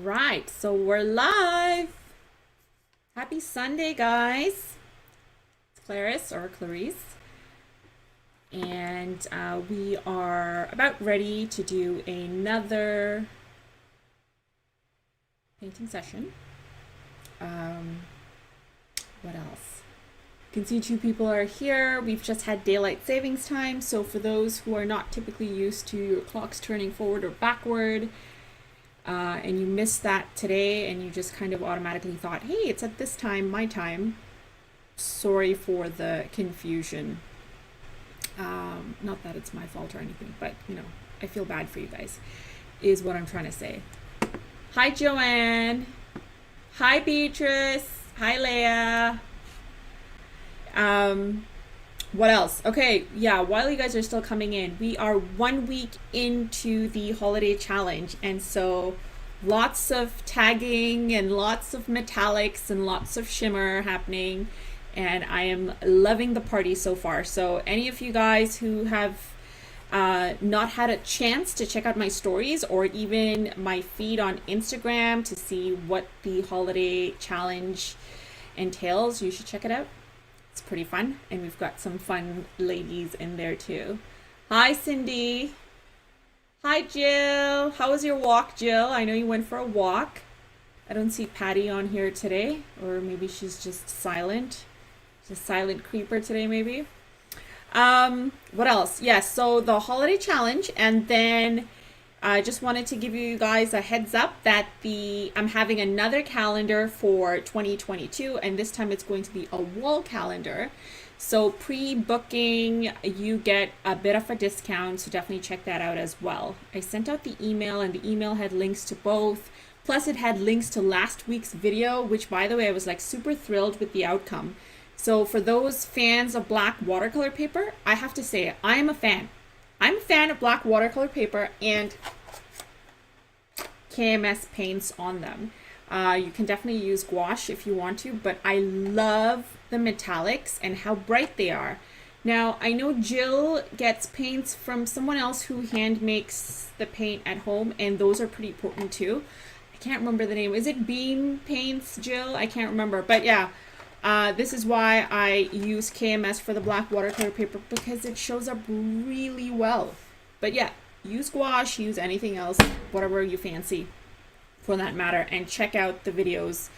right, so we're live. Happy Sunday, guys. It's Clarice or Clarice, and we are about ready to do another painting session. What else? You can see two people are here. We've just had daylight savings time, so for those who are not typically used to your clocks turning forward or backward, and you missed that today and you just kind of automatically thought, hey, it's at this time, my time. Sorry for the confusion. Not that it's my fault or anything, but you know, I feel bad for you guys, is what I'm trying to say. Hi, Joanne. Hi, Beatrice. Hi, Leah. What else? Okay, yeah, while you guys are still coming in, we are 1 week into the holiday challenge, and so lots of tagging and lots of metallics and lots of shimmer happening, and I am loving the party so far. So any of you guys who have not had a chance to check out my stories or even my feed on Instagram to see what the holiday challenge entails, you should check it out. It's pretty fun, and we've got some fun ladies in there too. Hi, Cindy. Hi, Jill. How was your walk, Jill? I know you went for a walk. I don't see Patty on here today, or maybe she's just silent. She's a silent creeper today, maybe. What else? Yes, so the holiday challenge, and then I just wanted to give you guys a heads up that I'm having another calendar for 2022, and this time it's going to be a wall calendar. So pre-booking, you get a bit of a discount, so definitely check that out as well. I sent out the email, and the email had links to both, plus it had links to last week's video, which, by the way, I was like super thrilled with the outcome. So for those fans of black watercolor paper, I have to say I'm a fan. I'm a fan of black watercolor paper and KMS paints on them. You can definitely use gouache if you want to, but I love the metallics and how bright they are. Now, I know Jill gets paints from someone else who hand makes the paint at home, and those are pretty potent too. I can't remember the name. Is it Beam Paints, Jill? I can't remember, but yeah. This is why I use KMS for the black watercolor paper, because it shows up really well. But yeah, use gouache, use anything else, whatever you fancy for that matter, and check out the videos,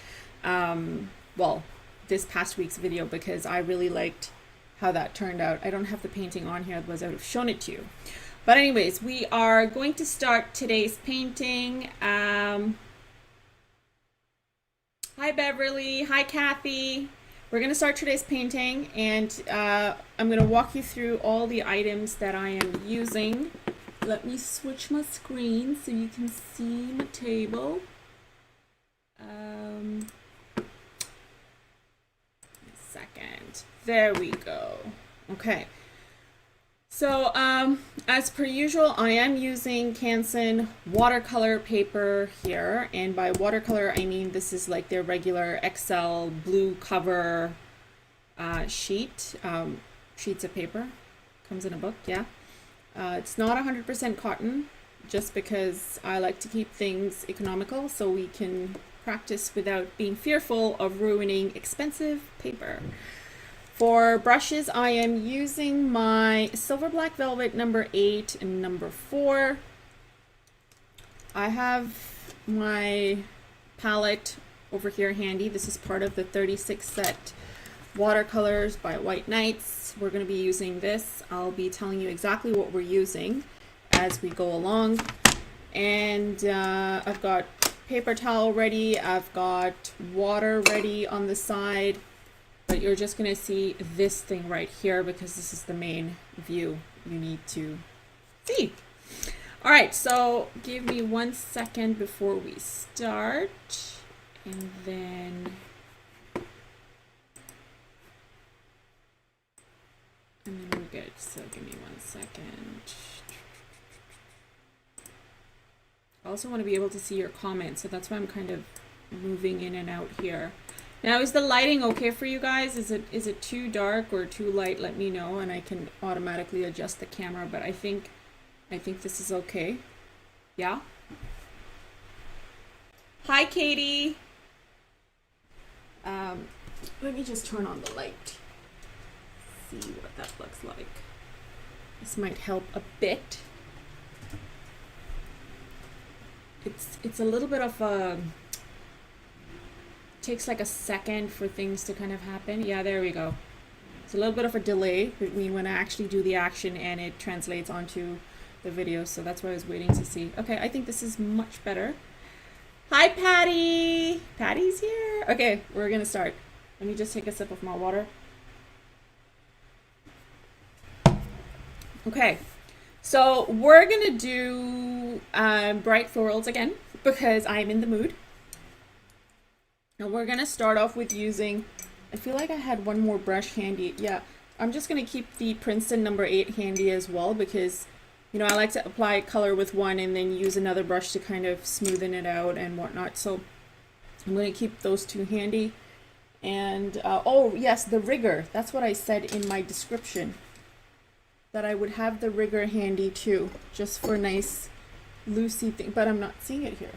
well, this past week's video, because I really liked how that turned out. I don't have the painting on here, otherwise I would have shown it to you. But anyways, we are going to start today's painting. Hi, Beverly. Hi, Kathy. We're going to start today's painting, and I'm going to walk you through all the items that I am using. Let me switch my screen so you can see my table. A second. There we go. Okay. So, as per usual, I am using Canson watercolor paper here, and by watercolor I mean this is like their regular XL blue cover sheets of paper. Comes in a book, yeah. It's not 100% cotton, just because I like to keep things economical so we can practice without being fearful of ruining expensive paper. For brushes, I am using my Silver Black Velvet number 8 and number 4. I have my palette over here handy. This is part of the 36 set watercolors by White Knights. We're going to be using this. I'll be telling you exactly what we're using as we go along. And I've got paper towel ready. I've got water ready on the side. But you're just going to see this thing right here because this is the main view you need to see. All right, so give me 1 second before we start. And then we're good. So give me 1 second. I also want to be able to see your comments, so that's why I'm kind of moving in and out here. Now, is the lighting okay for you guys? Is it too dark or too light? Let me know, and I can automatically adjust the camera. But I think this is okay. Yeah. Hi, Katie. Let me just turn on the light. See what that looks like. This might help a bit. It's a little bit of a, takes like a second for things to kind of happen. Yeah, there we go. It's a little bit of a delay between when I actually do the action and it translates onto the video, so that's why I was waiting to see. Okay, I think this is much better. Hi, Patty. Patty's here. Okay, we're gonna start. Let me just take a sip of my water. Okay, so we're gonna do bright florals again because I'm in the mood. And we're gonna start off with using, I feel like I had one more brush handy. Yeah, I'm just gonna keep the Princeton number 8 handy as well because, you know, I like to apply color with one and then use another brush to kind of smoothen it out and whatnot. So I'm gonna keep those two handy. And oh yes, the rigger. That's what I said in my description, that I would have the rigger handy too, just for nice loosey thing. But I'm not seeing it here.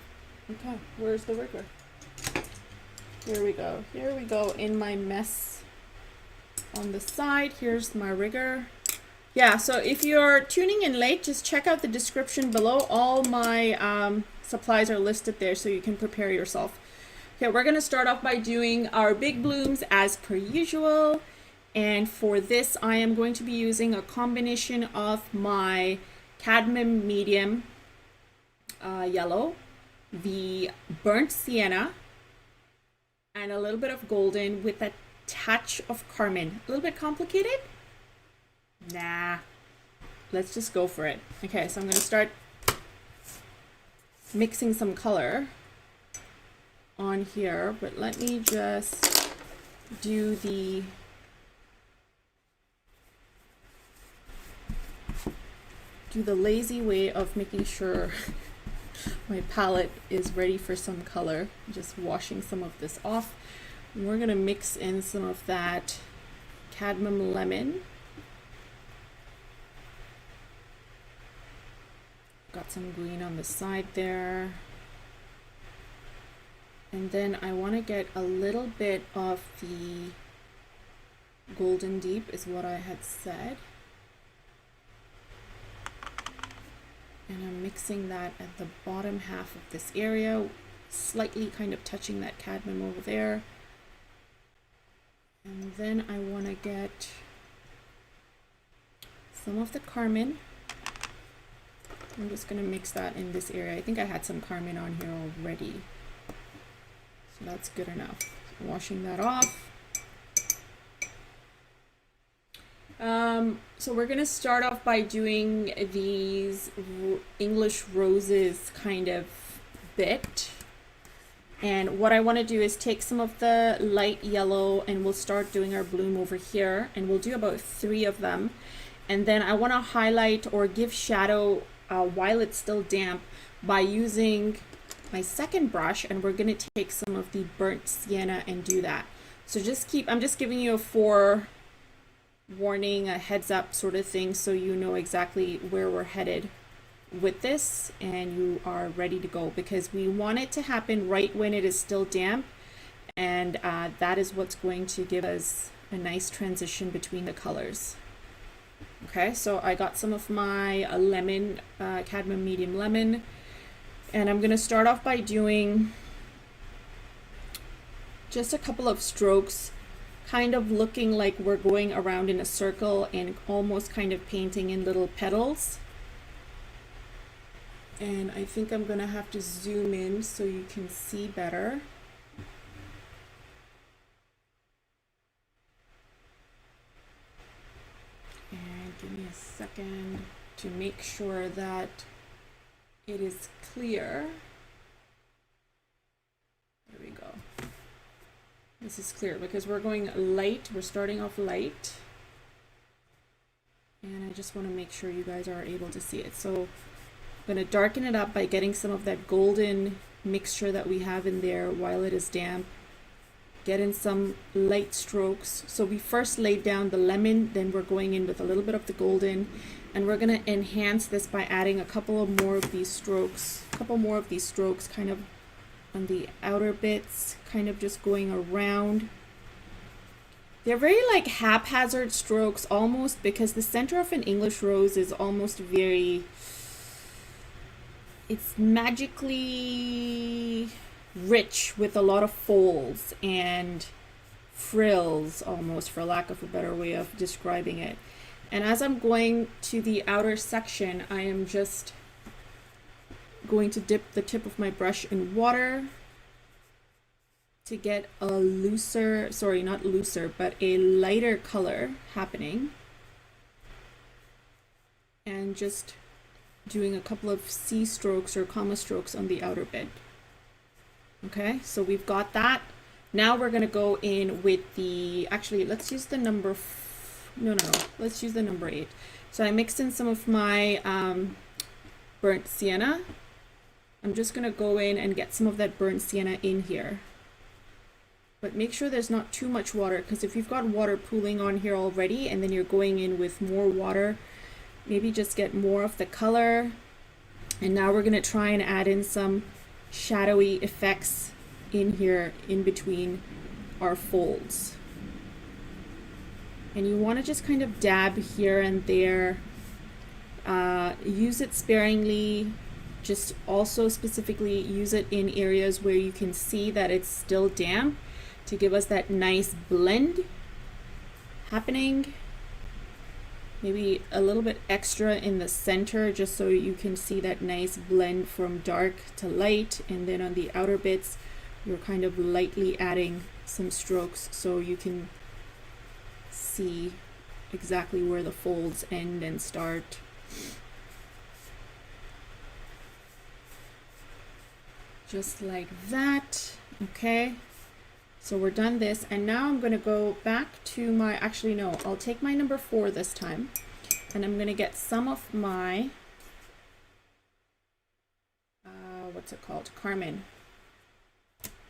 Okay, where's the rigger? Here we go. Here we go in my mess on the side. Here's my rigger. Yeah, so if you're tuning in late, just check out the description below. All my supplies are listed there so you can prepare yourself. Okay, we're going to start off by doing our big blooms as per usual. And for this, I am going to be using a combination of my cadmium medium yellow, the burnt sienna, and a little bit of golden with a touch of carmine. A little bit complicated? Nah, let's just go for it. Okay, so I'm going to start mixing some color on here, but let me just do the lazy way of making sure my palette is ready for some color. Just washing some of this off. And we're gonna mix in some of that cadmium lemon. Got some green on the side there. And then I want to get a little bit of the golden deep is what I had said. And I'm mixing that at the bottom half of this area, slightly kind of touching that cadmium over there. And then I want to get some of the carmine. I'm just going to mix that in this area. I think I had some carmine on here already. So that's good enough. Washing that off. So we're going to start off by doing these English roses kind of bit. And what I want to do is take some of the light yellow and we'll start doing our bloom over here. And we'll do about 3 of them. And then I want to highlight or give shadow while it's still damp by using my second brush, and we're going to take some of the burnt sienna and do that. So I'm just giving you a forewarning, a heads up sort of thing, so you know exactly where we're headed with this and you are ready to go, because we want it to happen right when it is still damp, and that is what's going to give us a nice transition between the colors. Okay, so I got some of my lemon, cadmium medium lemon. And I'm going to start off by doing just a couple of strokes, kind of looking like we're going around in a circle and almost kind of painting in little petals. And I think I'm going to have to zoom in so you can see better. And give me a second to make sure that it is clear. There we go. This is clear because we're going light. We're starting off light. And I just want to make sure you guys are able to see it. So I'm going to darken it up by getting some of that golden mixture that we have in there while it is damp. Get in some light strokes. So we first laid down the lemon, then we're going in with a little bit of the golden. And we're going to enhance this by adding a couple more of these strokes, kind of on the outer bits, kind of just going around. They're very like haphazard strokes almost, because the center of an English rose is almost very, it's magically rich with a lot of folds and frills, almost, for lack of a better way of describing it. And as I'm going to the outer section, I am just going to dip the tip of my brush in water to get a looser, sorry, not looser, but a lighter color happening. And just doing a couple of C strokes or comma strokes on the outer bit. Okay, so we've got that. Now we're gonna go in with the, actually, let's use the number, let's use the number 8. So I mixed in some of my burnt sienna. I'm just gonna go in and get some of that burnt sienna in here. But make sure there's not too much water, because if you've got water pooling on here already and then you're going in with more water, maybe just get more of the color. And now we're gonna try and add in some shadowy effects in here in between our folds. And you want to just kind of dab here and there. Use it sparingly. Just also specifically use it in areas where you can see that it's still damp, to give us that nice blend happening. Maybe a little bit extra in the center, just so you can see that nice blend from dark to light. And then on the outer bits, you're kind of lightly adding some strokes so you can see exactly where the folds end and start. Just like that. Okay, so we're done this, and now I'm going to go back to my, actually no, I'll take my number 4 this time, and I'm going to get some of my what's it called, Carmine.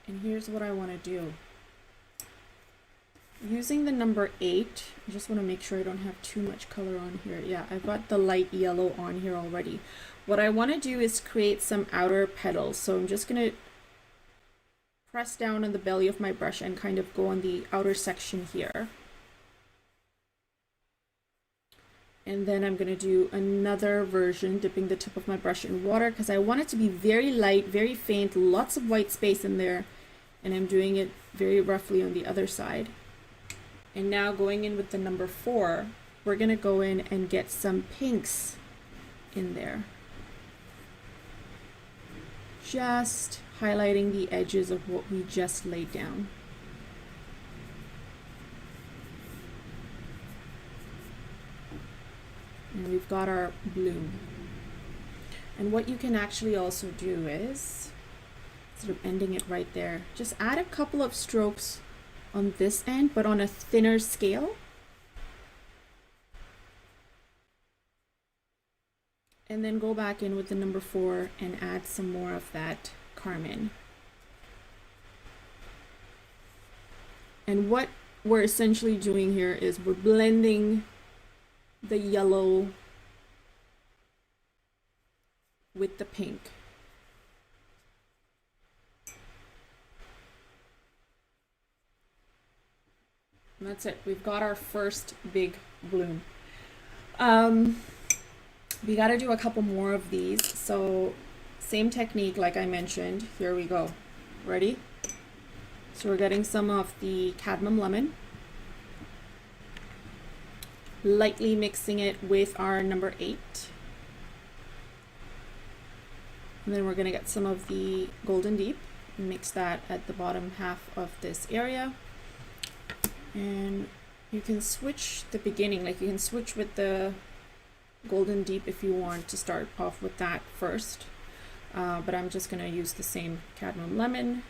And here's what I want to do. Using the number 8, I just want to make sure I don't have too much color on here. Yeah, I've got the light yellow on here already. What I want to do is create some outer petals. So I'm just going to press down on the belly of my brush and kind of go on the outer section here. And then I'm going to do another version, dipping the tip of my brush in water, because I want it to be very light, very faint, lots of white space in there. And I'm doing it very roughly on the other side. And now going in with the number 4, we're going to go in and get some pinks in there. Just highlighting the edges of what we just laid down. And we've got our bloom. And what you can actually also do is, instead of ending it right there, just add a couple of strokes on this end, but on a thinner scale. And then go back in with the number 4 and add some more of that carmine. And what we're essentially doing here is we're blending the yellow with the pink. And that's it. We've got our first big bloom. We got to do a couple more of these. So same technique like I mentioned. Here we go. Ready? So we're getting some of the cadmium lemon, lightly mixing it with our number 8. And then we're going to get some of the golden deep and mix that at the bottom half of this area. And you can switch the beginning, like you can switch with the golden deep if you want to start off with that first. But I'm just going to use the same cadmium lemon.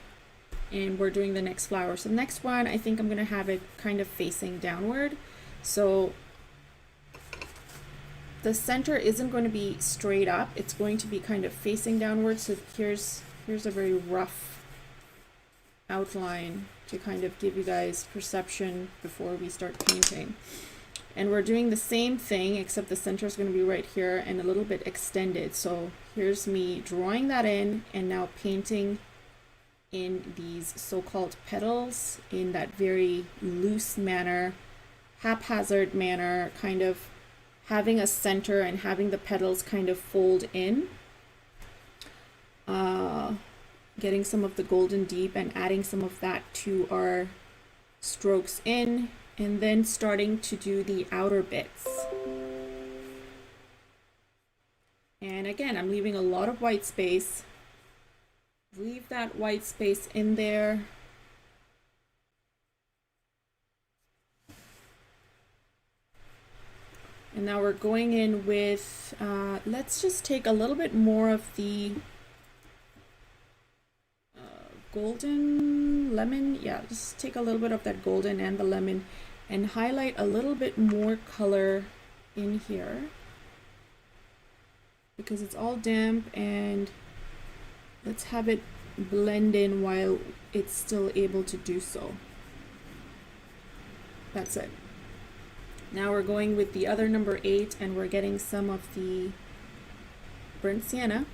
And we're doing the next flower. So the next one, I think I'm going to have it kind of facing downward. So the center isn't going to be straight up. It's going to be kind of facing downward. So here's a very rough outline to kind of give you guys perception before we start painting. And we're doing the same thing, except the center is going to be right here and a little bit extended. So here's me drawing that in and now painting in these so-called petals in that very loose manner, haphazard manner, kind of having a center and having the petals kind of fold in. Getting some of the golden deep and adding some of that to our strokes in, and then starting to do the outer bits. And again, I'm leaving a lot of white space. Leave that white space in there. And now we're going in with, let's just take a little bit more of the golden lemon. Yeah, just take a little bit of that golden and the lemon and highlight a little bit more color in here because it's all damp, and let's have it blend in while it's still able to do so. That's it. Now we're going with the other number 8, and we're getting some of the burnt sienna.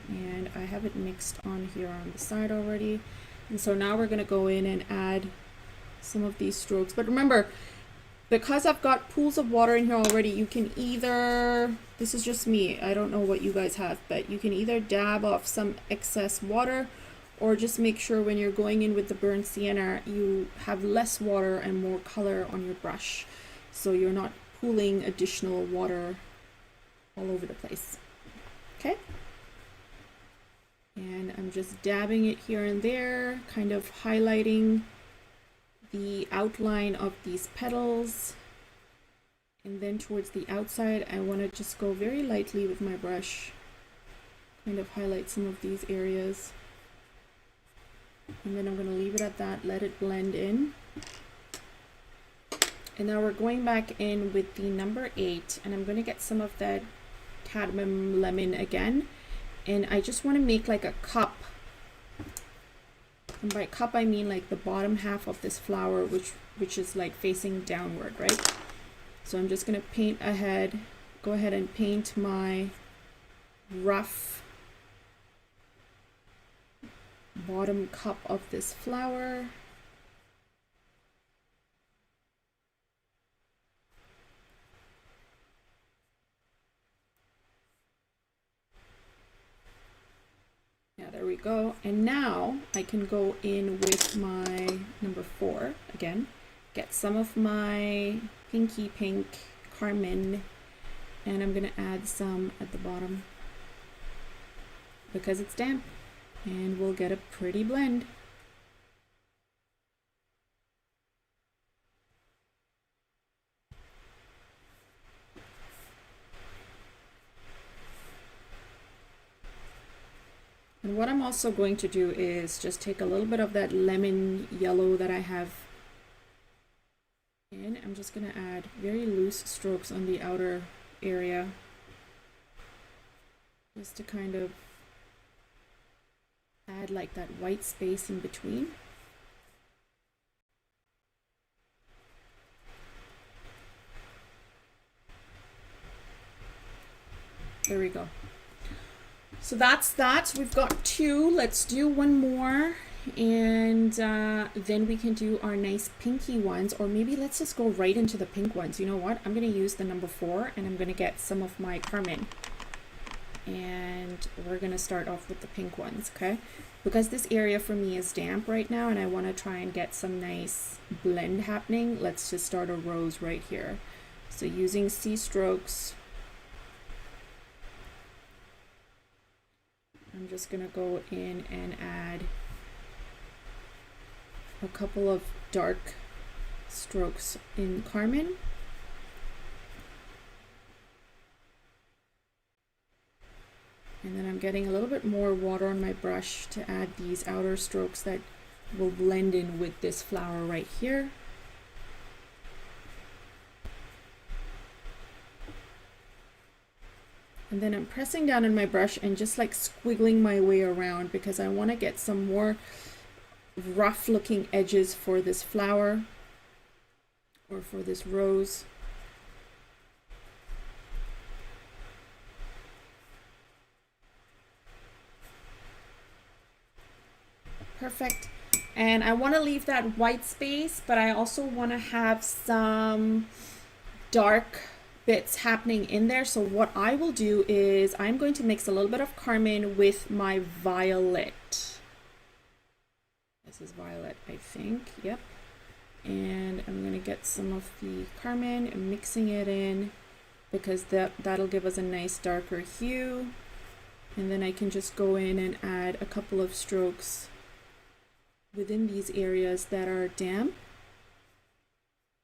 And I have it mixed on here on the side already. And so now we're going to go in and add some of these strokes. But remember, because I've got pools of water in here already, you can either, this is just me, I don't know what you guys have, but you can either dab off some excess water, or just make sure when you're going in with the burnt sienna, you have less water and more color on your brush, so you're not pooling additional water all over the place. Okay? And I'm just dabbing it here and there, kind of highlighting the outline of these petals. And then towards the outside, I want to just go very lightly with my brush, kind of highlight some of these areas. And then I'm going to leave it at that, let it blend in. And now we're going back in with the number 8, and I'm going to get some of that cadmium lemon again. And I just want to make like a cup. And by cup, I mean like the bottom half of this flower, which is like facing downward, right? So I'm just going to paint ahead, go ahead and paint my rough bottom cup of this flower. Yeah, there we go. And now I can go in with my number 4 again, get some of my pinky pink carmine, and I'm going to add some at the bottom because it's damp, and we'll get a pretty blend. And what I'm also going to do is just take a little bit of that lemon yellow that I have, and I'm just going to add very loose strokes on the outer area, just to kind of add like that white space in between. There we go. So that's that. We've got 2. Let's do one more, and then we can do our nice pinky ones, or maybe let's just go right into the pink ones. You know what? I'm going to use the number 4, and I'm going to get some of my carmine, and we're going to start off with the pink ones, okay? Because this area for me is damp right now, and I want to try and get some nice blend happening. Let's just start a rose right here. So using C strokes, I'm just going to go in and add a couple of dark strokes in carmine. And then I'm getting a little bit more water on my brush to add these outer strokes that will blend in with this flower right here. And then I'm pressing down on my brush and just like squiggling my way around because I want to get some more rough looking edges for this flower or for this rose. perfect. And I want to leave that white space, but I also want to have some dark bits happening in there. So what I will do is I'm going to mix a little bit of carmine with my violet. This is violet, I think. Yep. And I'm going to get some of the carmine and mixing it in because that'll give us a nice darker hue. And then I can just go in and add a couple of strokes within these areas that are damp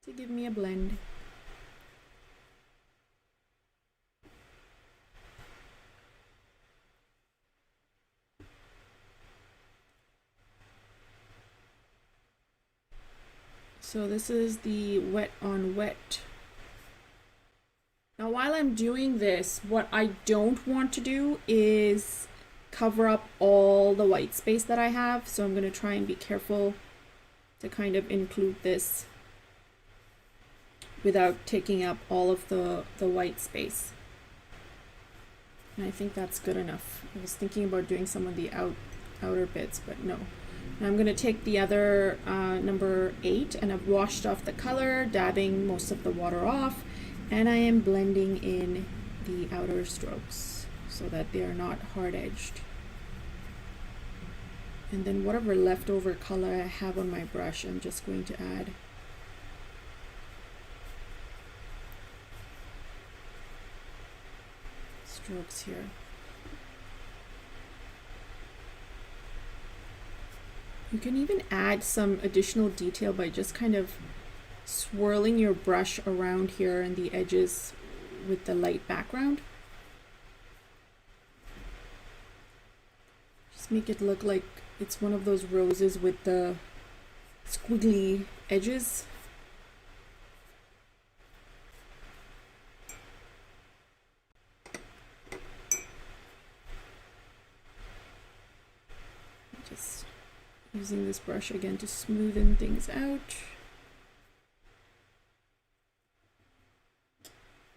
to give me a blend. So this is the wet on wet. Now while I'm doing this, what I don't want to do is cover up all the white space that I have. So I'm going to try and be careful to kind of include this without taking up all of the white space. And I think that's good enough. I was thinking about doing some of the outer bits, but no. Now I'm going to take the other number 8 and I've washed off the color, dabbing most of the water off, and I am blending in the outer strokes so that they are not hard edged. And then whatever leftover color I have on my brush, I'm just going to add. Strokes here. You can even add some additional detail by just kind of swirling your brush around here and the edges with the light background. Just make it look like it's one of those roses with the squiggly edges. Just using this brush again to smoothen things out.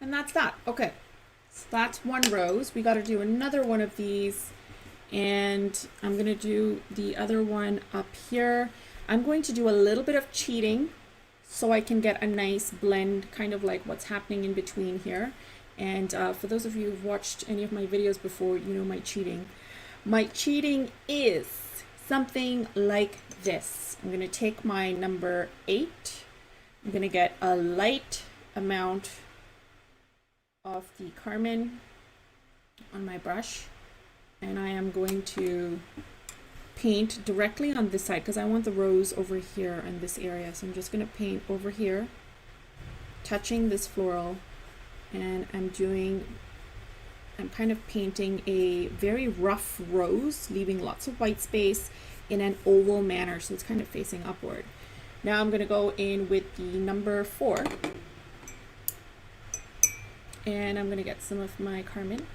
And that's that. Okay, so that's one rose. We got to do another one of these, and I'm going to do the other one up here. I'm going to do a little bit of cheating so I can get a nice blend, kind of like what's happening in between here. And for those of you who've watched any of my videos before, you know my cheating. My cheating is something like this. I'm going to take my number 8. I'm going to get a light amount of the carmine on my brush, and I am going to paint directly on this side because I want the rose over here in this area. So I'm just going to paint over here, touching this floral, and I'm kind of painting a very rough rose, leaving lots of white space in an oval manner, so it's kind of facing upward. Now I'm going to go in with the number 4, and I'm going to get some of my carmine,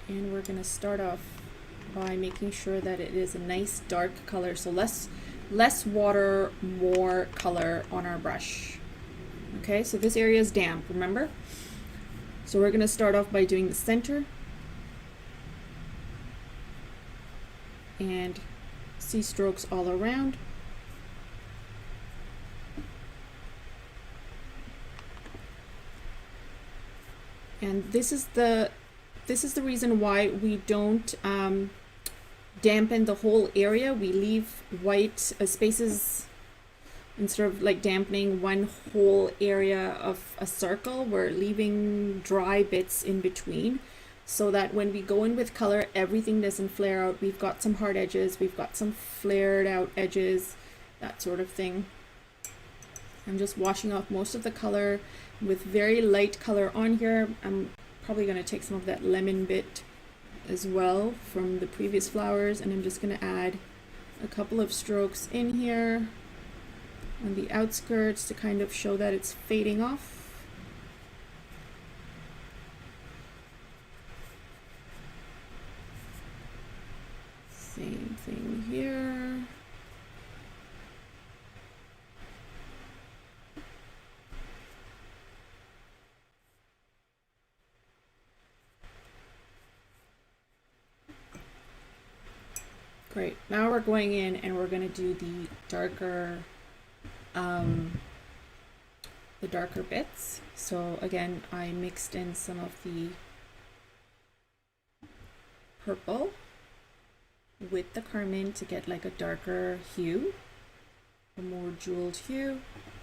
and we're going to start off by making sure that it is a nice dark color, so less water, more color on our brush. Okay, so this area is damp, remember? So we're going to start off by doing the center and see strokes all around. And this is the reason why we don't dampen the whole area. We leave white spaces instead of like dampening one whole area of a circle. We're leaving dry bits in between so that when we go in with color, everything doesn't flare out. We've got some hard edges, we've got some flared out edges, that sort of thing. I'm just washing off most of the color with very light color on here. I'm probably going to take some of that lemon bit as well from the previous flowers, and I'm just going to add a couple of strokes in here on the outskirts to kind of show that it's fading off. Same thing here. Great. Now we're going in and we're going to do the darker bits. So again, I mixed in some of the purple with the carmine to get like a darker hue, a more jeweled hue.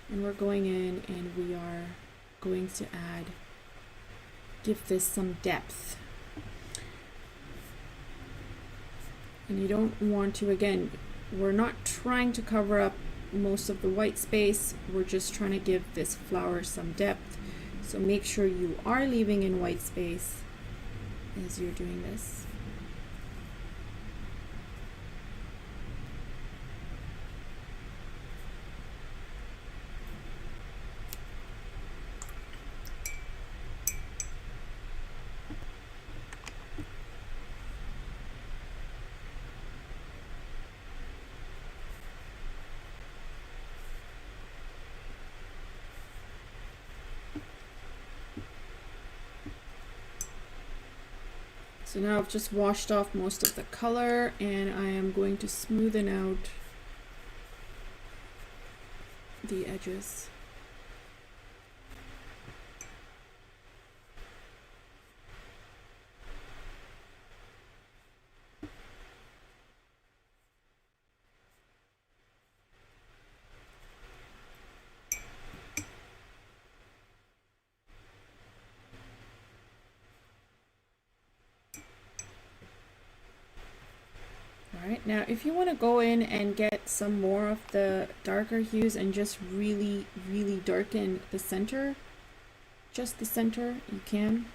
And we're going in and we are going to give this some depth. And you don't want to, again, we're not trying to cover up most of the white space. We're just trying to give this flower some depth. So make sure you are leaving in white space as you're doing this. So now I've just washed off most of the color and I am going to smoothen out the edges. Alright, now if you want to go in and get some more of the darker hues and just really darken the center, just the center, you can.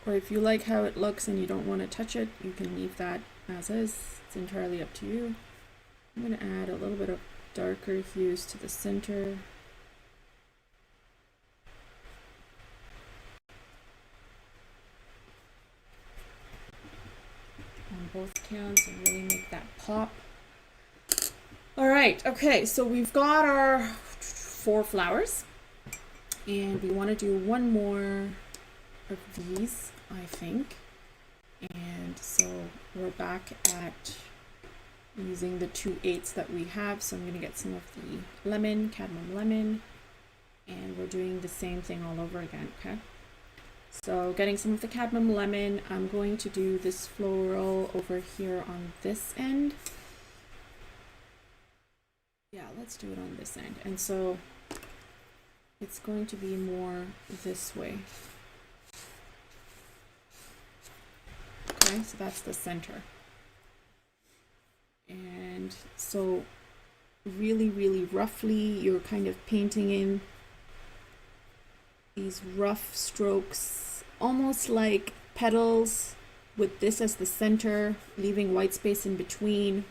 Or if you like how it looks and you don't want to touch it, you can leave that as is. It's entirely up to you. I'm going to add a little bit of darker hues to the center. Both cans and really make that pop. All right, okay, so we've got our 4 flowers and we want to do one more of these, I think. And so we're back at using the 2/8 that we have. So I'm going to get some of the lemon, cadmium lemon, and we're doing the same thing all over again, okay? So getting some of the cadmium lemon, I'm going to do this floral over here on this end. Yeah, let's do it on this end. And so it's going to be more this way. Okay, so that's the center. And so really roughly, you're kind of painting in these rough strokes, almost like petals, with this as the center, leaving white space in between.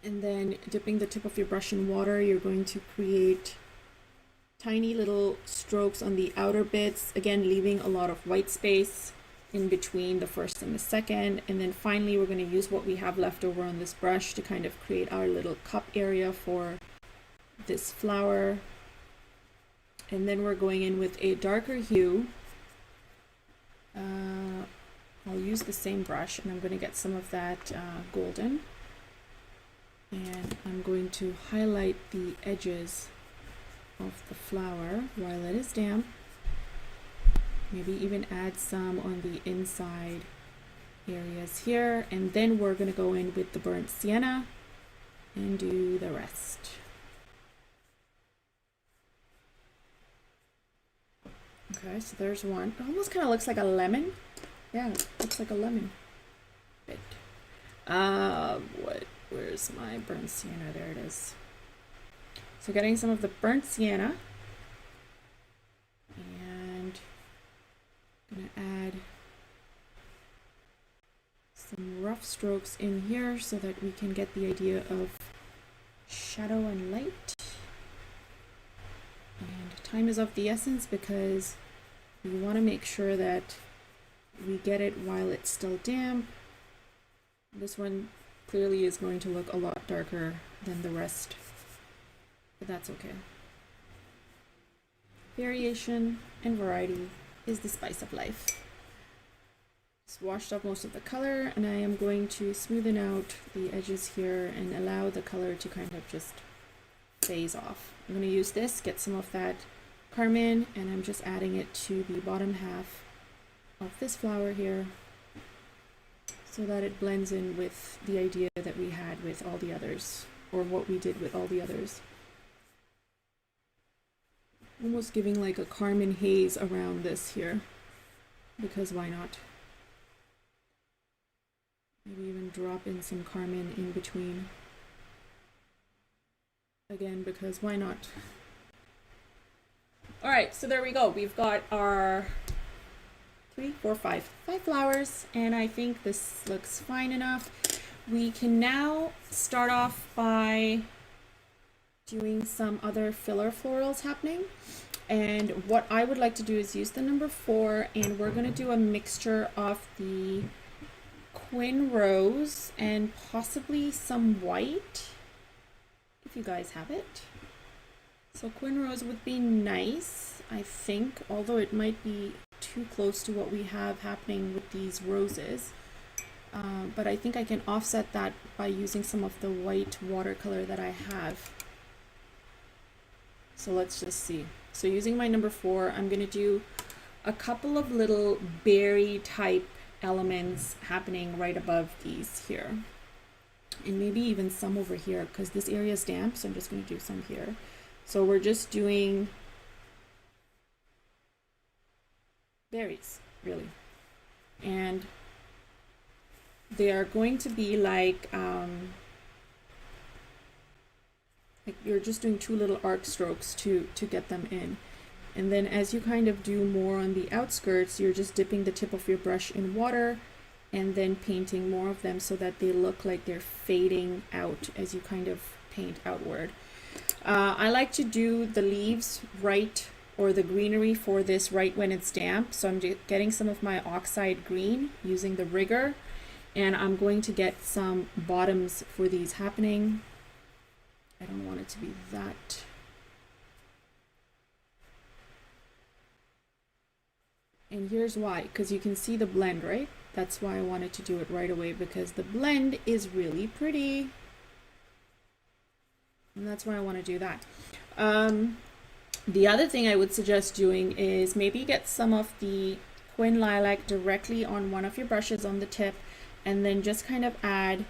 And then dipping the tip of your brush in water, you're going to create tiny little strokes on the outer bits, again leaving a lot of white space in between the first and the second. And then finally we're going to use what we have left over on this brush to kind of create our little cup area for this flower. And then we're going in with a darker hue. I'll use the same brush and I'm going to get some of that golden. And I'm going to highlight the edges of the flower while it is damp. Maybe even add some on the inside areas here. And then we're going to go in with the burnt sienna and do the rest. Okay, so there's one. It almost kind of looks like a lemon. Yeah, it looks like a lemon bit. Where's my burnt sienna? There it is. So getting some of the burnt sienna. And I'm gonna add some rough strokes in here so that we can get the idea of shadow and light. And time is of the essence because we want to make sure that we get it while it's still damp. This one clearly is going to look a lot darker than the rest, but that's okay. Variation and variety is the spice of life. Just washed off most of the color, and I am going to smoothen out the edges here and allow the color to kind of just phase off. I'm going to use this, get some of that carmine, and I'm just adding it to the bottom half of this flower here so that it blends in with the idea that we had with all the others, or what we did with all the others. Almost giving like a carmine haze around this here, because why not? Maybe even drop in some carmine in between. Again, because why not? All right, so there we go. We've got our 5 flowers, and I think this looks fine enough. We can now start off by doing some other filler florals happening. And what I would like to do is use the number 4, and we're going to do a mixture of the Quin Rose and possibly some white, if you guys have it. So Quin Rose would be nice, I think, although it might be too close to what we have happening with these roses. But I think I can offset that by using some of the white watercolor that I have. So let's just see. So using my number 4, I'm going to do a couple of little berry type elements happening right above these here. And maybe even some over here, because this area is damp, so I'm just going to do some here. So we're just doing berries, really. And they are going to be like you're just doing 2 little arc strokes to get them in. And then as you kind of do more on the outskirts, you're just dipping the tip of your brush in water and then painting more of them so that they look like they're fading out as you kind of paint outward. I like to do the leaves right, or the greenery for this right when it's damp. So I'm getting some of my oxide green using the rigger, and I'm going to get some bottoms for these happening. I don't want it to be that. And here's why, because you can see the blend, right? That's why I wanted to do it right away, because the blend is really pretty. And that's why I want to do that. The other thing I would suggest doing is maybe get some of the Quin Lilac directly on one of your brushes on the tip, and then just kind of add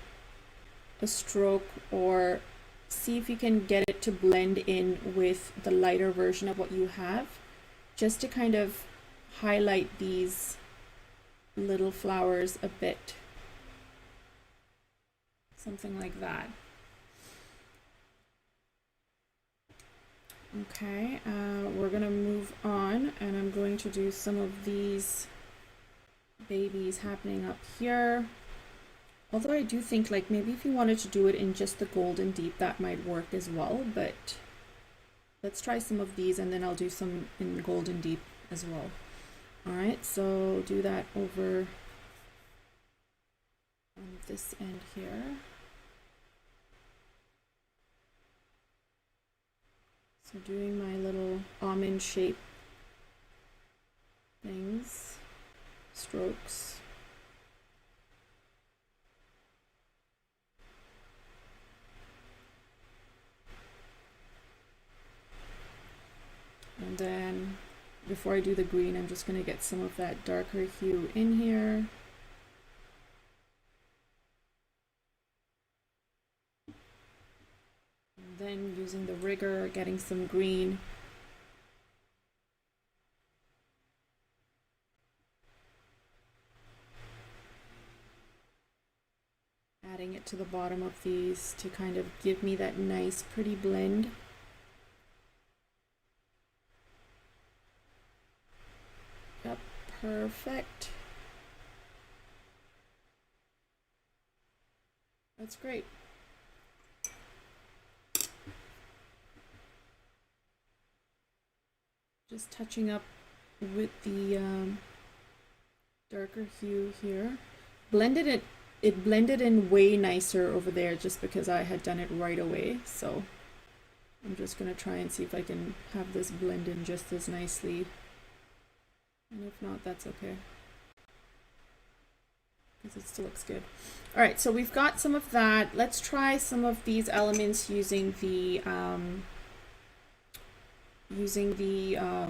a stroke, or see if you can get it to blend in with the lighter version of what you have, just to kind of highlight these little flowers a bit. Something like that. Okay, we're gonna move on, and I'm going to do some of these babies happening up here. Although I do think like maybe if you wanted to do it in just the golden deep, that might work as well, but let's try some of these, and then I'll do some in golden deep as well. All right, so do that over on this end here. So doing my little almond shape things, strokes. And then before I do the green, I'm just going to get some of that darker hue in here. And then using the rigger, getting some green. Adding it to the bottom of these to kind of give me that nice pretty blend. Yep, perfect. That's great. Just touching up with the darker hue here. It blended in way nicer over there just because I had done it right away. So I'm just going to try and see if I can have this blend in just as nicely. And if not, that's okay. because it still looks good. All right, so we've got some of that. Let's try some of these elements using the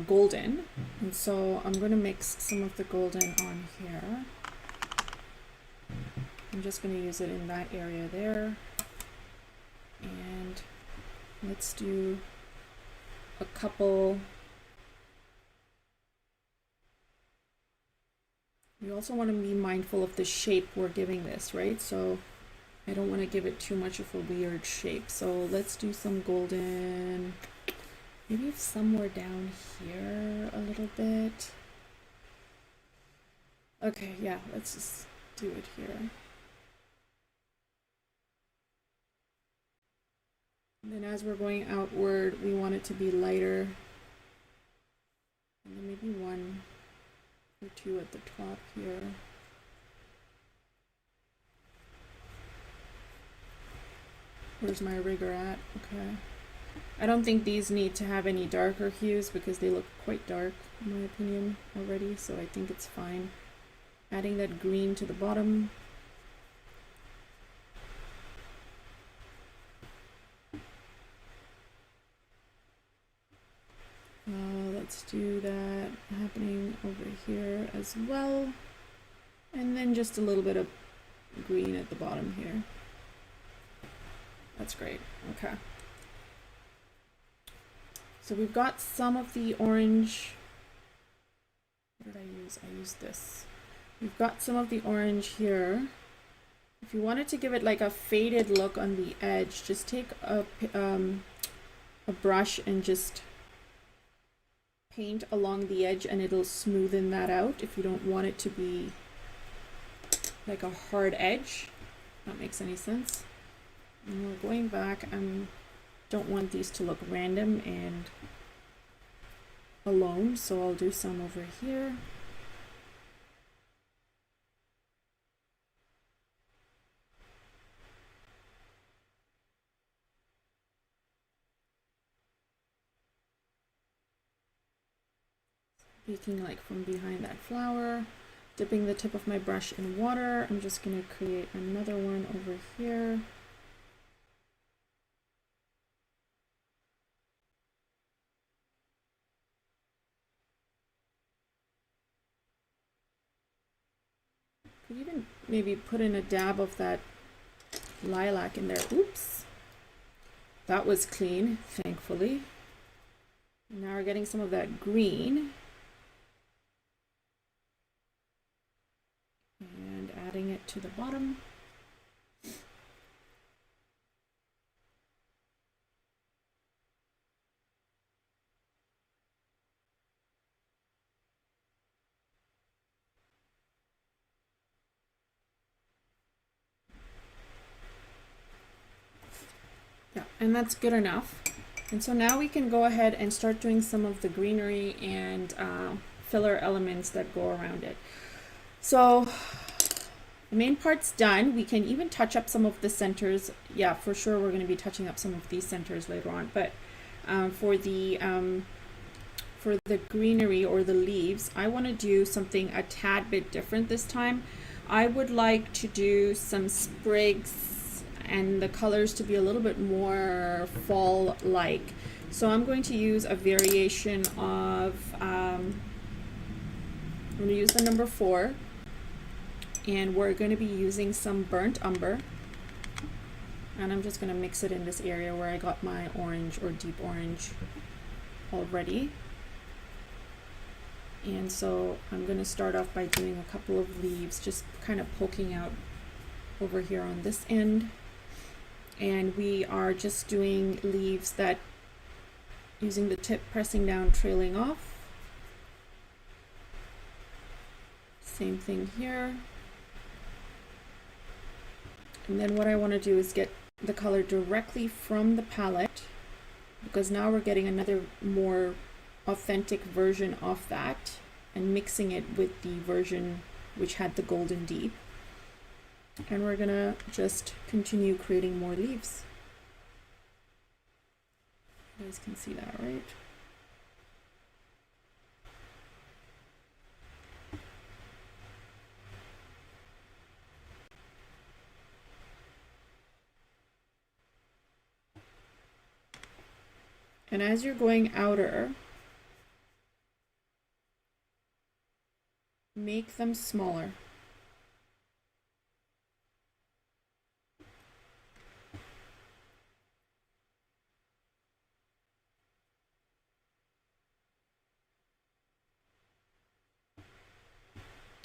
golden. And so I'm going to mix some of the golden on here. I'm just going to use it in that area there. And let's do a couple. We also want to be mindful of the shape we're giving this, right? So I don't want to give it too much of a weird shape. So let's do some golden, maybe somewhere down here a little bit. Okay, yeah, let's just do it here. And then as we're going outward, we want it to be lighter. And then maybe one or two at the top here. Where's my rigger at? Okay. I don't think these need to have any darker hues because they look quite dark in my opinion already, so I think it's fine. Adding that green to the bottom. Let's do that happening over here as well. And then just a little bit of green at the bottom here. That's great. Okay. So we've got some of the orange. What did I use? I used this. We've got some of the orange here. If you wanted to give it like a faded look on the edge, just take a brush and just paint along the edge and it'll smoothen that out if you don't want it to be like a hard edge. That makes any sense. And we're going back. Don't want these to look random and alone, so I'll do some over here. Peeking like from behind that flower, dipping the tip of my brush in water. I'm just going to create another one over here. Could even maybe put in a dab of that lilac in there. Oops. That was clean, thankfully. Now we're getting some of that green. And adding it to the bottom. Yeah, and that's good enough. And so now we can go ahead and start doing some of the greenery and filler elements that go around it. So the main part's done. We can even touch up some of the centers. Yeah, for sure we're going to be touching up some of these centers later on. But for the greenery or the leaves, I want to do something a tad bit different this time. I would like to do some sprigs and the colors to be a little bit more fall-like. So I'm going to use a variation of, I'm going to use the number 4, and we're going to be using some burnt umber, and I'm just going to mix it in this area where I got my orange or deep orange already. And so I'm going to start off by doing a couple of leaves, just kind of poking out over here on this end. And we are just doing leaves that, using the tip pressing down, trailing off. Same thing here. And then what I want to do is get the color directly from the palette, because now we're getting another more authentic version of that and mixing it with the version which had the golden deep. And we're gonna just continue creating more leaves. You guys can see that, right? And as you're going outer, make them smaller.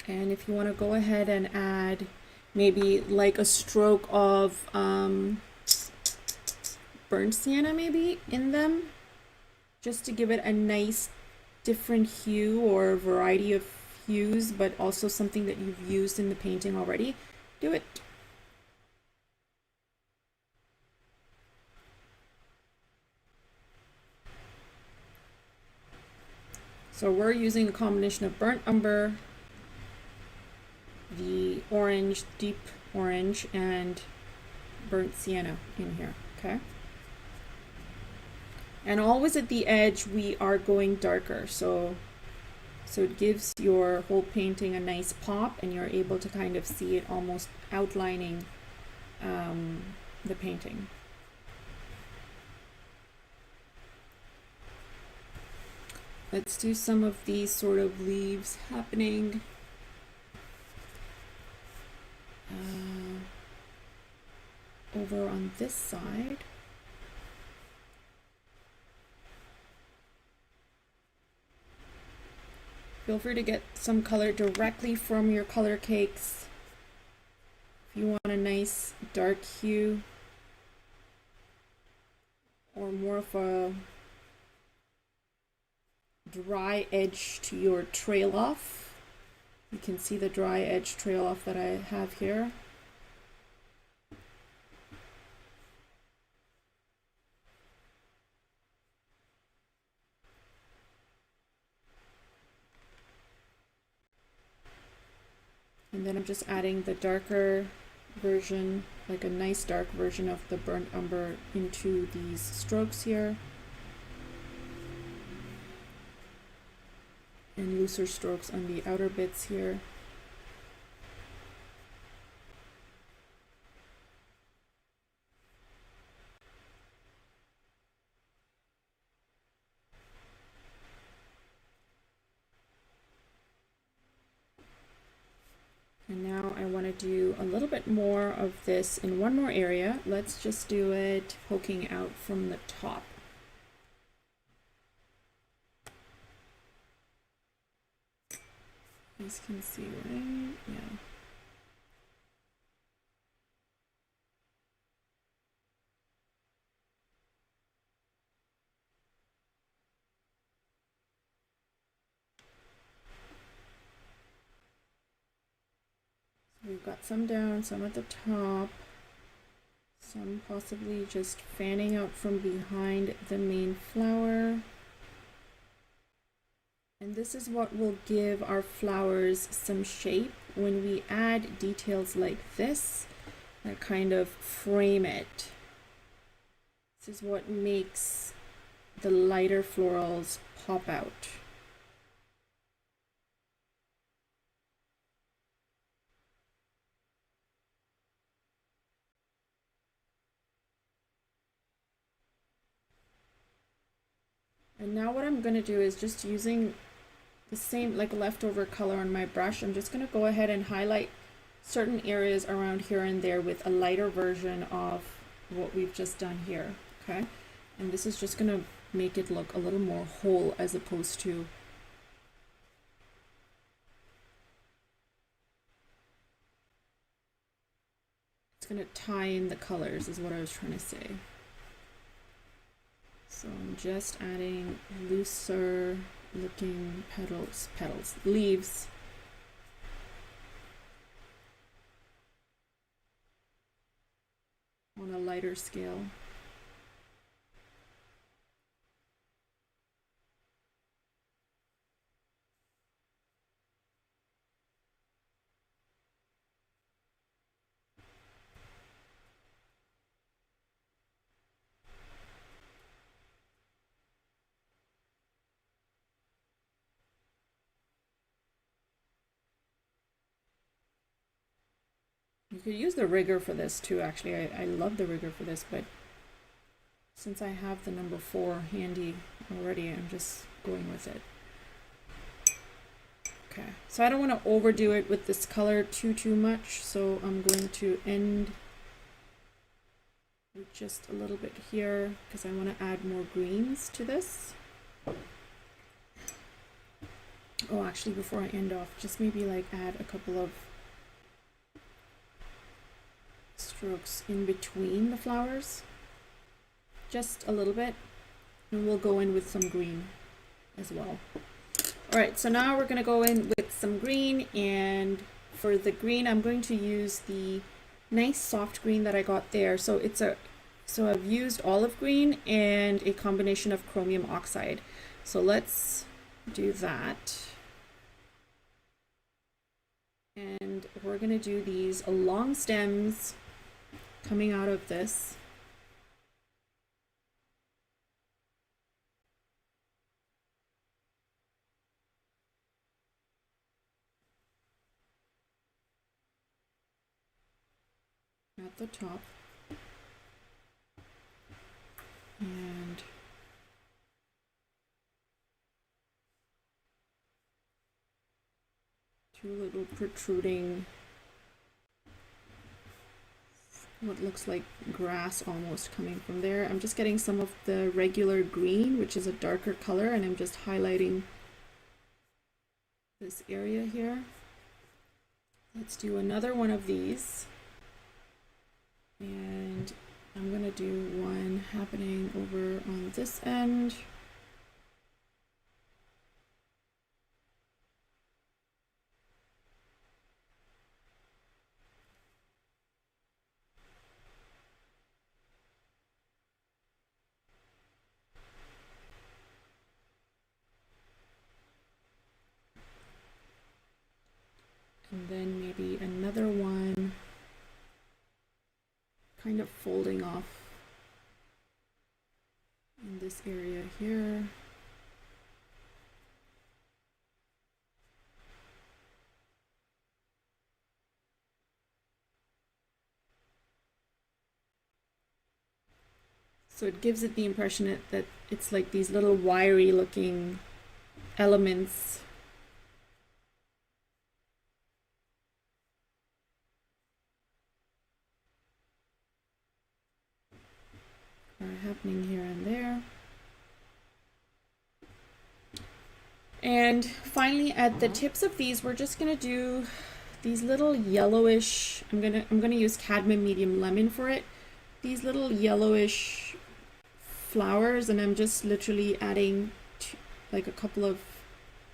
And if you want to go ahead and add maybe like a stroke of burnt sienna maybe in them, just to give it a nice different hue or variety of hues, but also something that you've used in the painting already, do it. So we're using a combination of burnt umber, the orange, deep orange, and burnt sienna in here, okay? And always at the edge we are going darker, so it gives your whole painting a nice pop, and you're able to kind of see it almost outlining the painting. Let's do some of these sort of leaves happening. Over on this side. Feel free to get some color directly from your color cakes. If you want a nice dark hue or more of a dry edge to your trail off, you can see the dry edge trail off that I have here. And then I'm just adding the darker version, like a nice dark version of the burnt umber into these strokes here. And looser strokes on the outer bits here. And now I want to do a little bit more of this in one more area. Let's just do it poking out from the top. You guys can see, right? Yeah. So we've got some down, some at the top, some possibly just fanning out from behind the main flower. And this is what will give our flowers some shape when we add details like this that kind of frame it. This is what makes the lighter florals pop out. And now what I'm going to do is just using the same like leftover color on my brush, I'm just going to go ahead and highlight certain areas around here and there with a lighter version of what we've just done here, okay? And this is just going to make it look a little more whole as opposed to it's going to tie in the colors is what I was trying to say. So I'm just adding looser looking leaves. On a lighter scale. You could use the rigger for this too, actually. I love the rigger for this, but since I have the number 4 handy already, I'm just going with it. Okay, so I don't want to overdo it with this color too much, so I'm going to end with just a little bit here because I want to add more greens to this. Oh, actually, before I end off, just maybe like add a couple of strokes in between the flowers, just a little bit, and we'll go in with some green as well. All right, so now we're gonna go in with some green, and for the green, I'm going to use the nice soft green that I got there. So I've used olive green and a combination of chromium oxide. So let's do that. And we're gonna do these long stems coming out of this. At the top, and two little protruding, what looks like grass almost coming from there. I'm just getting some of the regular green, which is a darker color, and I'm just highlighting this area here. Let's do another one of these. And I'm going to do one happening over on this end. And then maybe another one kind of folding off in this area here. So it gives it the impression that it's like these little wiry looking elements. Are happening here and there. And finally, at the tips of these, we're just gonna do these little yellowish, I'm gonna use cadmium medium lemon for it. These little yellowish flowers, and I'm just literally adding like a couple of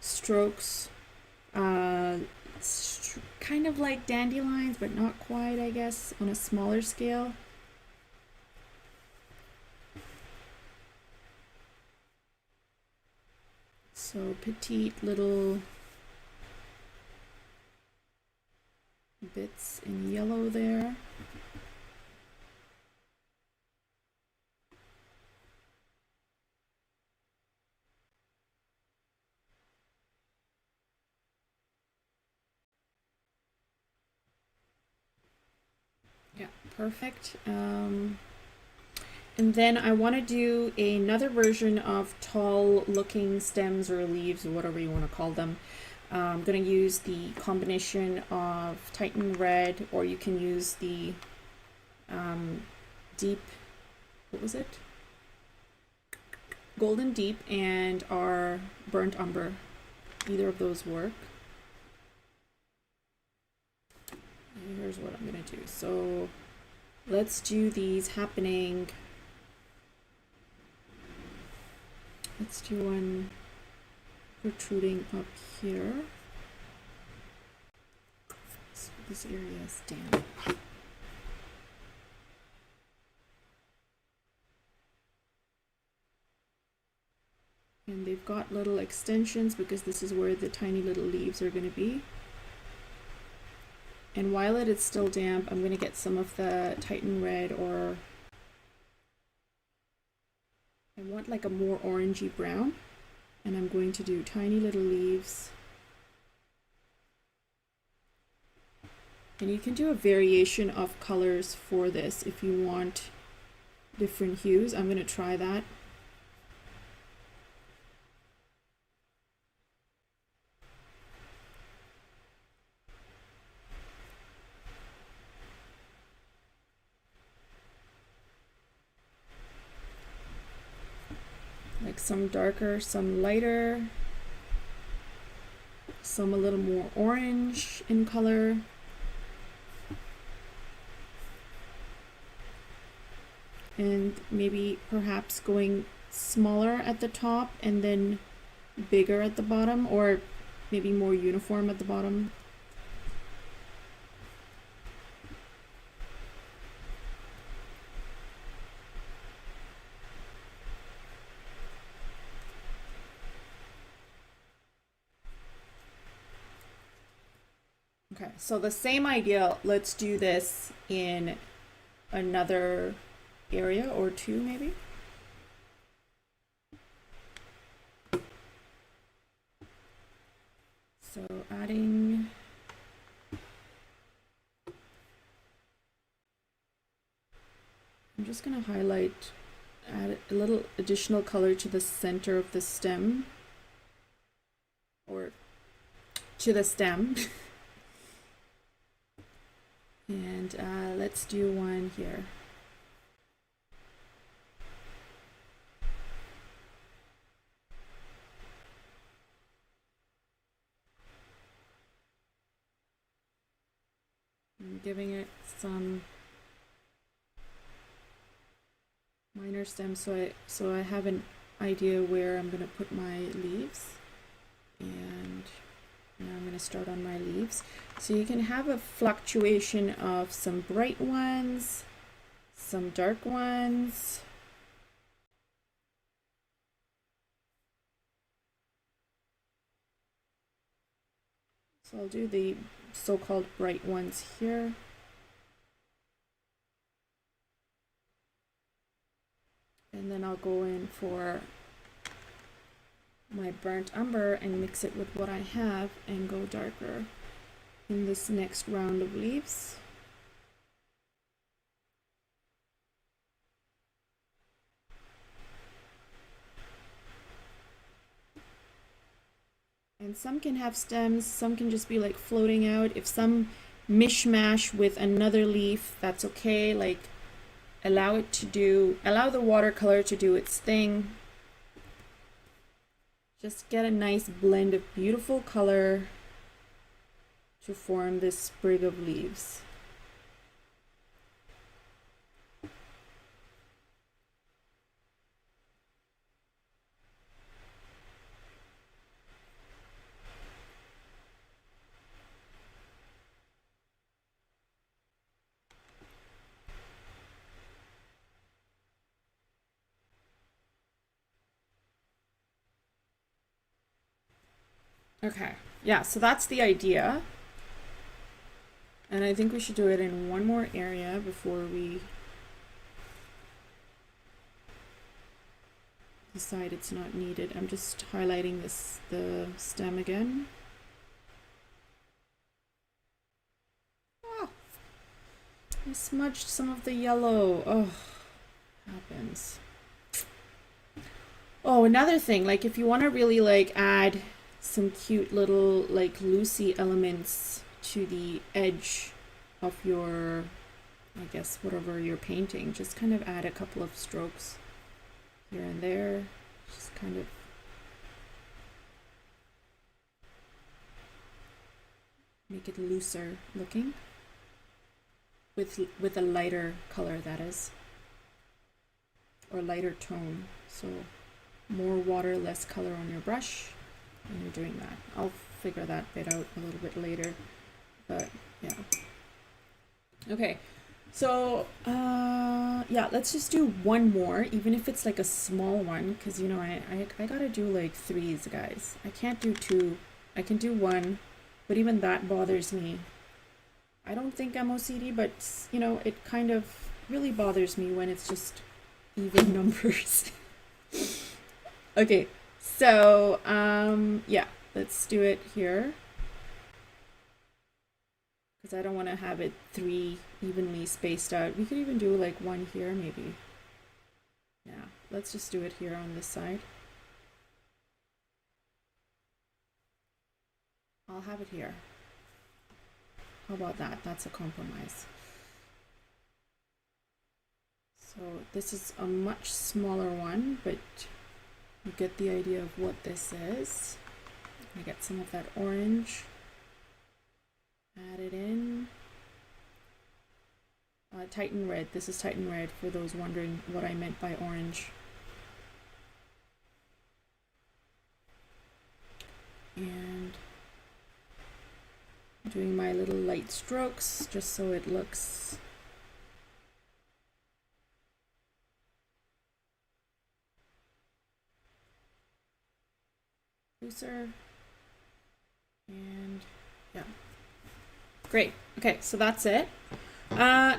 strokes, kind of like dandelions, but not quite, I guess, on a smaller scale. So petite little bits in yellow there. Yeah, perfect. And then I want to do another version of tall looking stems or leaves or whatever you want to call them. I'm going to use the combination of Titan Red, or you can use the deep, what was it? Golden Deep and our Burnt Umber. Either of those work. And here's what I'm going to do. So let's do these happening. Let's do one protruding up here. So this area is damp. And they've got little extensions because this is where the tiny little leaves are going to be. And while it is still damp, I'm going to get some of the Titan Red, or I want like a more orangey brown, and I'm going to do tiny little leaves. And you can do a variation of colors for this if you want different hues. I'm gonna try that. Like some darker, some lighter, some a little more orange in color. And maybe perhaps going smaller at the top and then bigger at the bottom, or maybe more uniform at the bottom. Okay, so the same idea, let's do this in another area or two maybe. So adding I'm just going to highlight, add a little additional color to the center of the stem, or to the stem. And let's do one here. I'm giving it some minor stems so I have an idea where I'm going to put my leaves. And now I'm going to start on my leaves. So you can have a fluctuation of some bright ones, some dark ones. So I'll do the so-called bright ones here. And then I'll go in for my burnt umber and mix it with what I have and go darker in this next round of leaves. And some can have stems, some can just be like floating out. If some mishmash with another leaf, that's okay. Like allow the watercolor to do its thing. Just get a nice blend of beautiful color to form this sprig of leaves. Okay, yeah, so that's the idea. And I think we should do it in one more area before we decide it's not needed. I'm just highlighting the stem again. Ah, I smudged some of the yellow. Oh, happens. Oh, another thing, like if you want to really like add some cute little like Lucy elements to the edge of your, I guess, whatever you're painting, just kind of add a couple of strokes here and there, just kind of make it looser looking with a lighter color, that is, or lighter tone. So more water, less color on your brush when you're doing that. I'll figure that bit out a little bit later, but yeah. Okay, so yeah, let's just do one more, even if it's like a small one, because you know I gotta do like threes, guys. I can't do two. I can do one, but even that bothers me. I don't think I'm OCD, but you know, it kind of really bothers me when it's just even numbers. Okay, so yeah, let's do it here, because I don't want to have it three evenly spaced out. We could even do like one here maybe. Yeah, let's just do it here on this side. I'll have it here. How about that? That's a compromise. So this is a much smaller one, but you get the idea of what this is. I get some of that orange. Add it in. Titan red. This is Titan red for those wondering what I meant by orange. And doing my little light strokes just so it looks looser. And yeah, great. Okay, so that's it.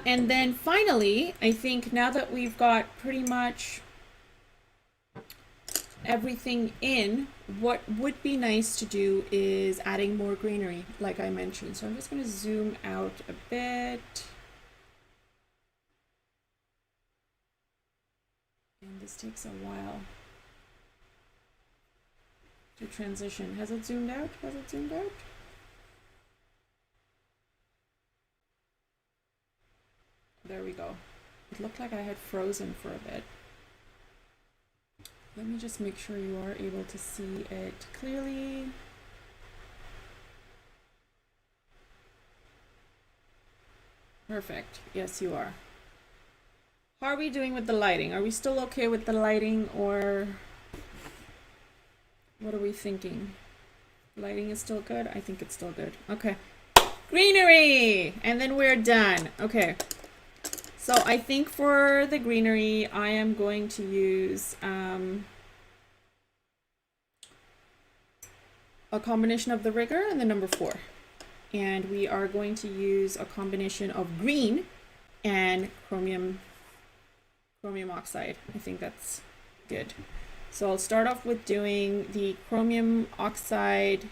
And then finally, I think now that we've got pretty much everything in, what would be nice to do is adding more greenery, like I mentioned. So I'm just going to zoom out a bit. And this takes a while to transition. Has it zoomed out? Has it zoomed out? There we go. It looked like I had frozen for a bit. Let me just make sure you are able to see it clearly. Perfect. Yes, you are. How are we doing with the lighting? Are we still okay with the lighting, or what are we thinking? Lighting is still good? I think it's still good. Okay. Greenery! And then we're done. Okay. So I think for the greenery, I am going to use a combination of the Rigger and the number 4. And we are going to use a combination of green and chromium oxide. I think that's good. So I'll start off with doing the chromium oxide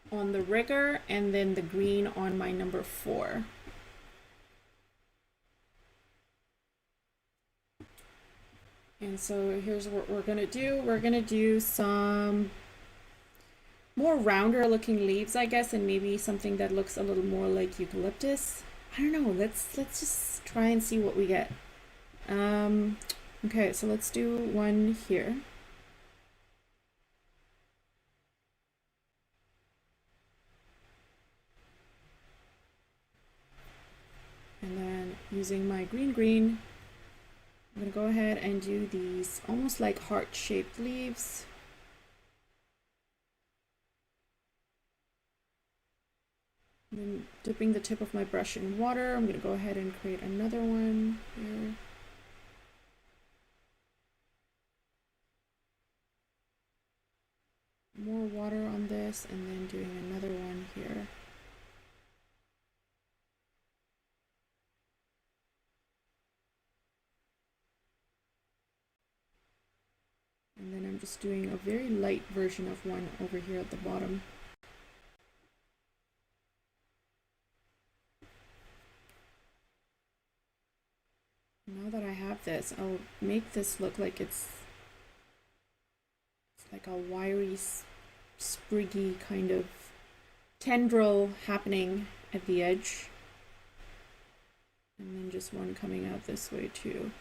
on the Rigger and then the green on my number 4. And so here's what we're gonna do. We're gonna do some more rounder looking leaves, I guess, and maybe something that looks a little more like eucalyptus. I don't know. Let's just try and see what we get. Okay, so let's do one here. And then using my green, I'm going to go ahead and do these almost like heart-shaped leaves. And then dipping the tip of my brush in water, I'm going to go ahead and create another one here. More water on this, and then doing another one here. And then I'm just doing a very light version of one over here at the bottom. Now that I have this, I'll make this look like it's like a wiry, spriggy kind of tendril happening at the edge. And then just one coming out this way too.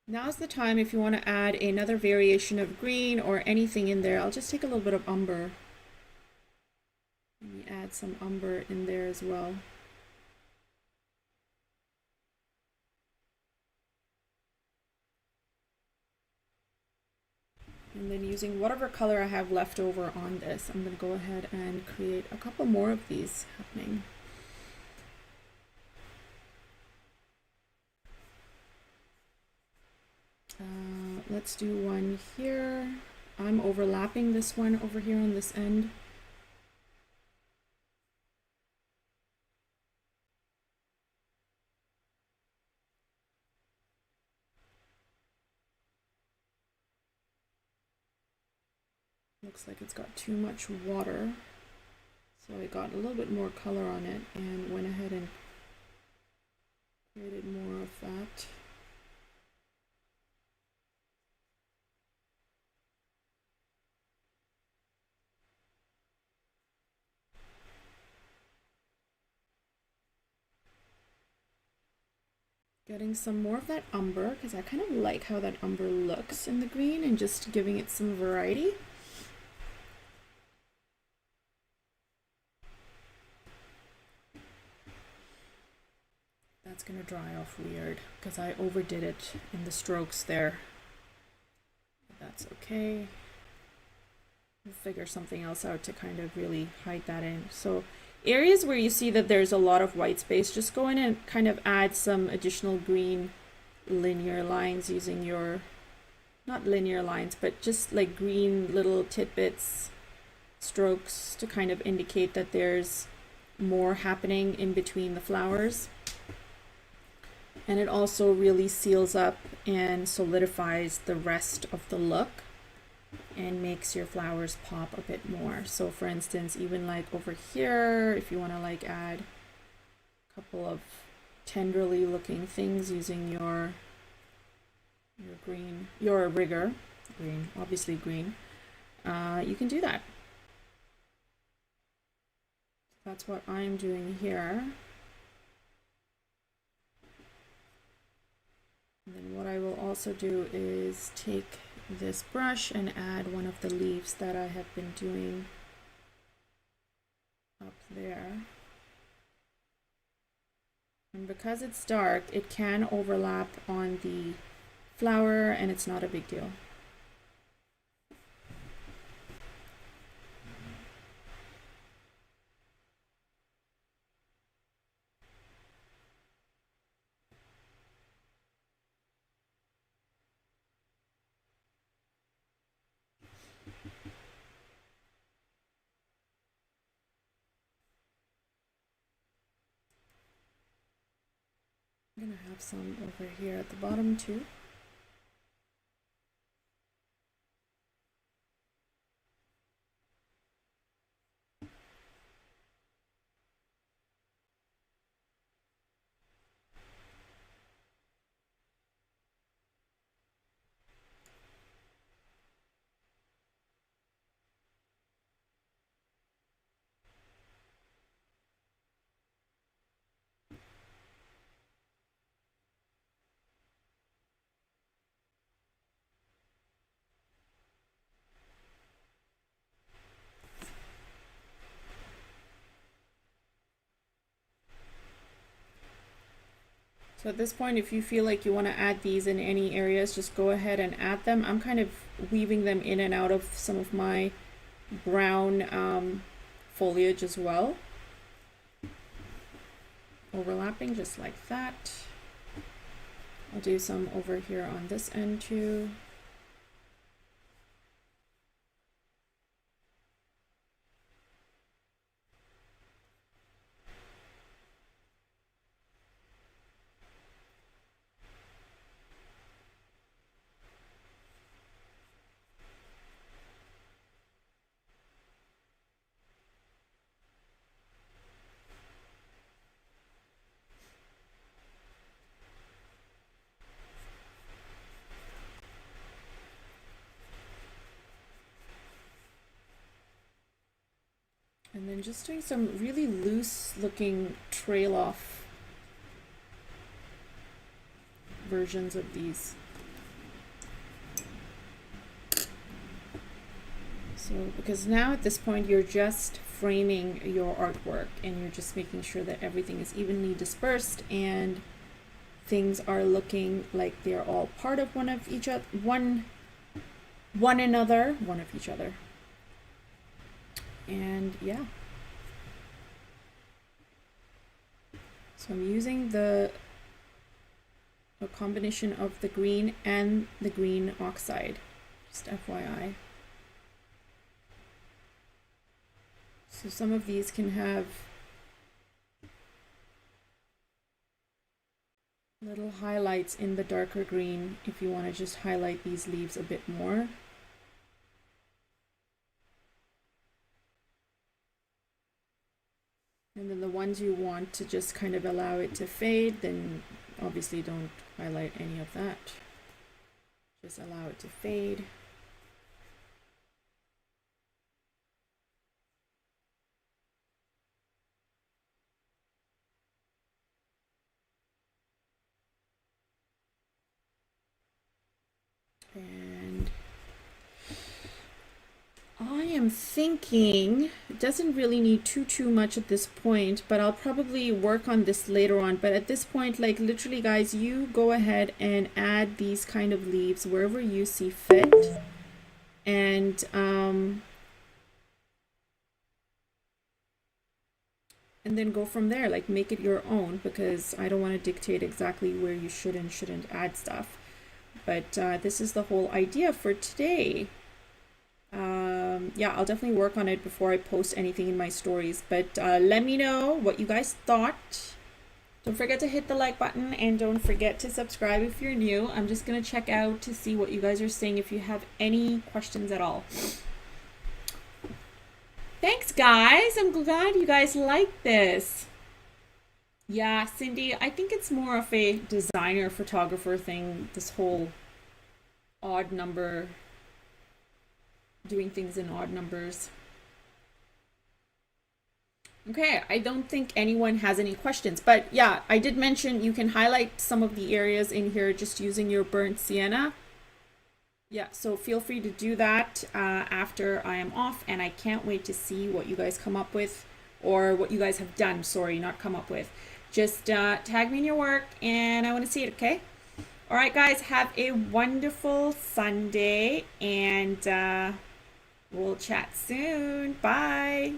Now's the time if you want to add another variation of green or anything in there. I'll just take a little bit of umber. Maybe add some umber in there as well. And then using whatever color I have left over on this, I'm going to go ahead and create a couple more of these happening. Let's do one here. I'm overlapping this one over here on this end. looks like it's got too much water. So I got a little bit more color on it and went ahead and created more of that. Getting some more of that umber, because I kind of like how that umber looks in the green, and just giving it some variety. That's gonna dry off weird because I overdid it in the strokes there. That's okay. We'll figure something else out to kind of really hide that in. So areas where you see that there's a lot of white space, just go in and kind of add some additional green linear lines using your, not linear lines, but just like green little tidbits, strokes to kind of indicate that there's more happening in between the flowers. And it also really seals up and solidifies the rest of the look and makes your flowers pop a bit more. So for instance, even like over here, if you want to like add a couple of tenderly looking things using your green, your rigger, green, obviously green, you can do that. That's what I'm doing here. And then what I will also do is take this brush and add one of the leaves that I have been doing up there. And because it's dark, it can overlap on the flower and it's not a big deal. I'm gonna have some over here at the bottom too. So at this point, if you feel like you want to add these in any areas, just go ahead and add them. I'm kind of weaving them in and out of some of my brown foliage as well. Overlapping just like that. I'll do some over here on this end too. And then just doing some really loose looking trail off versions of these. So, because now at this point you're just framing your artwork and you're just making sure that everything is evenly dispersed and things are looking like they're all part of one of each other, one of each other. And yeah, so I'm using a combination of the green and the green oxide, just FYI. So some of these can have little highlights in the darker green if you want to just highlight these leaves a bit more. And then the ones you want to just kind of allow it to fade, then obviously don't highlight any of that. Just allow it to fade. And I am thinking it doesn't really need too much at this point, but I'll probably work on this later on. But at this point, like literally guys, you go ahead and add these kind of leaves wherever you see fit. And then go from there, like make it your own, because I don't want to dictate exactly where you should and shouldn't add stuff. But this is the whole idea for today. Yeah, I'll definitely work on it before I post anything in my stories. But let me know what you guys thought. Don't forget to hit the like button and don't forget to subscribe if you're new. I'm just going to check out to see what you guys are saying if you have any questions at all. Thanks, guys. I'm glad you guys like this. Yeah, Cindy, I think it's more of a designer photographer thing, this whole odd number, doing things in odd numbers. Okay, I don't think anyone has any questions, but yeah, I did mention you can highlight some of the areas in here just using your burnt sienna. Yeah, so feel free to do that after I am off, and I can't wait to see what you guys come up with, or what you guys have done, sorry, not come up with. Just tag me in your work, and I want to see it, okay? All right, guys, have a wonderful Sunday, and we'll chat soon. Bye.